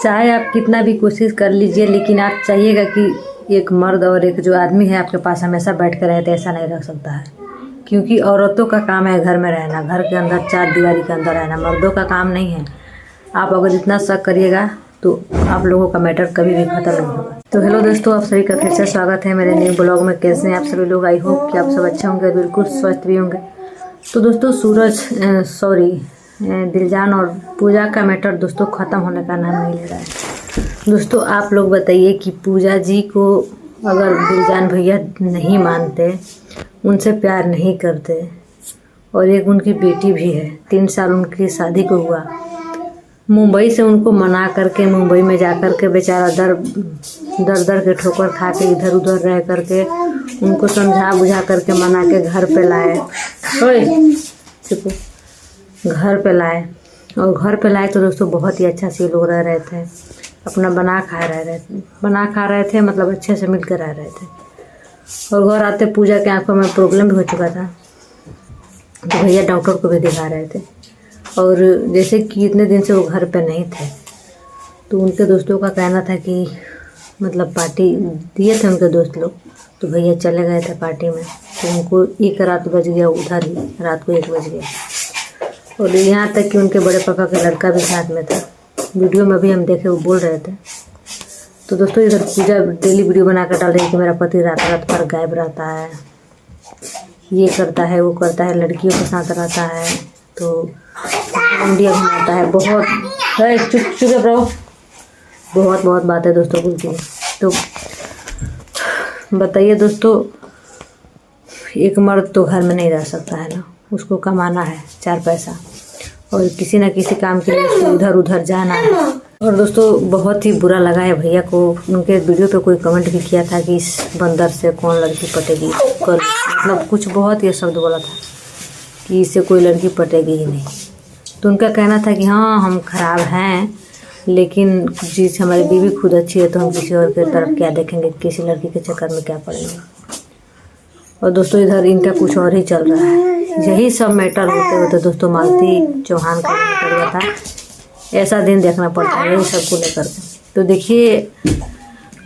चाहे आप कितना भी कोशिश कर लीजिए, लेकिन आप चाहिएगा कि एक मर्द और एक जो आदमी है आपके पास हमेशा बैठ कर रहे, तो ऐसा नहीं रख सकता है। क्योंकि औरतों का काम है घर में रहना, घर के अंदर चार दीवारी के अंदर रहना, मर्दों का काम नहीं है। आप अगर इतना शक करिएगा तो आप लोगों का मैटर कभी भी खत्म नहीं होगा। तो हेलो दोस्तों, आप सभी का फिर से स्वागत है मेरे न्यू ब्लॉग में। कैसे हैं आप सभी लोग? आई होप कि आप सब अच्छे होंगे, बिल्कुल स्वस्थ भी होंगे। तो दोस्तों दिलजान और पूजा का मैटर दोस्तों ख़त्म होने का नाम नहीं ले रहा है। दोस्तों आप लोग बताइए कि पूजा जी को अगर दिलजान भैया नहीं मानते, उनसे प्यार नहीं करते, और एक उनकी बेटी भी है, 3 साल उनकी शादी को हुआ, मुंबई से उनको मना करके मुंबई में जा कर के बेचारा दर के ठोकर खा के इधर उधर रह करके उनको समझा बुझा करके मना के घर पे लाए। घर पे लाए, और घर पे लाए तो दोस्तों बहुत ही अच्छा से लोग रह रहे थे, अपना बना खा रहे थे, मतलब अच्छे से मिलकर रह रहे थे। और घर आते पूजा के आंखों में प्रॉब्लम भी हो चुका था, तो भैया डॉक्टर को भी दिखा रहे थे। और जैसे कि इतने दिन से वो घर पे नहीं थे, तो उनके दोस्तों का कहना था कि मतलब पार्टी दिए थे उनके दोस्त लोग, तो भैया चले गए थे पार्टी में, तो उनको 1 रात बज गया, उधर ही रात को 1 बज गया। और यहाँ तक कि उनके बड़े पापा का लड़का भी साथ में था, वीडियो में भी हम देखे वो बोल रहे थे। तो दोस्तों इधर पूजा डेली वीडियो बना कर डाल रही है कि मेरा पति रात भर गायब रहता है, ये करता है वो करता है, लड़कियों के साथ रहता है, तो इंडिया घुमाता है, बहुत बातें दोस्तों बोलती है। तो बताइए दोस्तों, एक मर्द तो घर में नहीं रह सकता है ना, उसको कमाना है 4 पैसा, और किसी न किसी काम के लिए उसको इधर उधर जाना है। और दोस्तों बहुत ही बुरा लगा है भैया को, उनके वीडियो पे कोई कमेंट भी किया था कि इस बंदर से कौन लड़की पटेगी, मतलब कुछ बहुत ये शब्द बोला था कि इससे कोई लड़की पटेगी ही नहीं। तो उनका कहना था कि हाँ हम ख़राब हैं, लेकिन जिस हमारी बीवी खुद अच्छी है तो हम किसी और की तरफ क्या देखेंगे, किसी लड़की के चक्कर में क्या पड़ेंगे। और दोस्तों इधर इनका कुछ और ही चल रहा है। यही सब मैटर होते होते दोस्तों मालती चौहान का मैटर हुआ था। ऐसा दिन देखना पड़ता है यही सब को लेकर के। तो देखिए,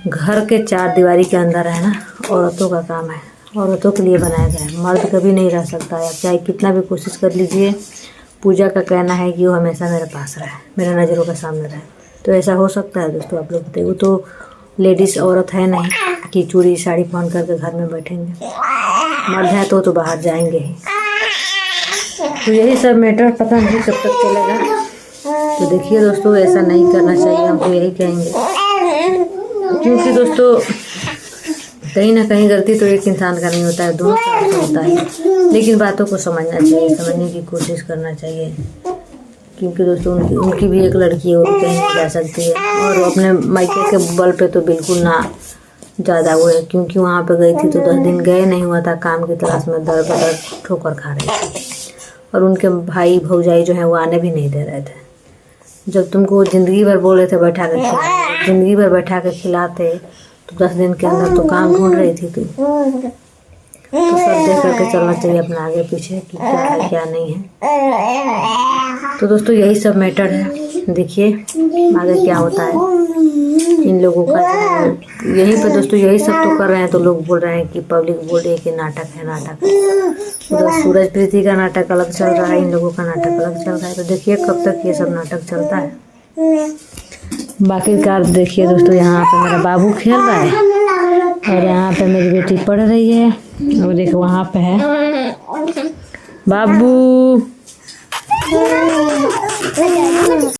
घर के 4 दीवारी के अंदर है ना, औरतों का काम है, औरतों के लिए बनाया गया है, मर्द कभी नहीं रह सकता है। चाहे कितना भी कोशिश कर लीजिए, पूजा का कहना है कि वो हमेशा मेरे पास रहे, मेरे नज़रों के सामने रहे। तो ऐसा हो सकता है दोस्तों? आप लोग बताइए। वो तो लेडीज़ औरत है नहीं कि चूड़ी साड़ी पहन करके घर में बैठेंगे, मर्द है तो बाहर जाएंगे ही। तो यही सब मैटर पता नहीं कब तक चलेगा। तो देखिए दोस्तों, ऐसा नहीं करना चाहिए, हम तो यही कहेंगे, क्योंकि दोस्तों कहीं ना कहीं गलती तो एक इंसान का नहीं होता है, दोनों का होता है। लेकिन बातों को समझना चाहिए, समझने की कोशिश करना चाहिए, क्योंकि दोस्तों उनकी भी एक लड़की है, वो कहीं नहीं जा सकती है। और अपने मायके के बल पे तो बिल्कुल ना ज़्यादा वो है, क्योंकि वहाँ पे गई थी तो 10 दिन गए नहीं हुआ था, काम की तलाश में दर बदर ठोकर खा रही थी। और उनके भाई भौजाई जो है वो आने भी नहीं दे रहे थे। जब तुमको ज़िंदगी भर बोले थे बैठा कर खिलाते, ज़िंदगी भर बैठा कर खिलाते, तो 10 दिन के अंदर तो काम ढूंढ रही थी तू। तो सब देख करके चलना चाहिए अपना आगे पीछे कि क्या है क्या नहीं है। तो दोस्तों यही सब मैटर है, देखिए आगे क्या होता है इन लोगों का। यहीं पे दोस्तों यही सब तो कर रहे हैं, तो लोग बोल रहे हैं कि पब्लिक बोल रही है कि नाटक है, नाटक है। उधर सूरज प्रीति का नाटक अलग चल रहा है, इन लोगों का नाटक अलग चल रहा है। तो देखिए कब तक ये सब नाटक चलता है। बाकी कार देखिए दोस्तों, यहाँ पे मेरा बाबू खेल रहा है, और यहाँ पे मेरी बेटी पढ़ रही है, और एक वहाँ पे है बाबू।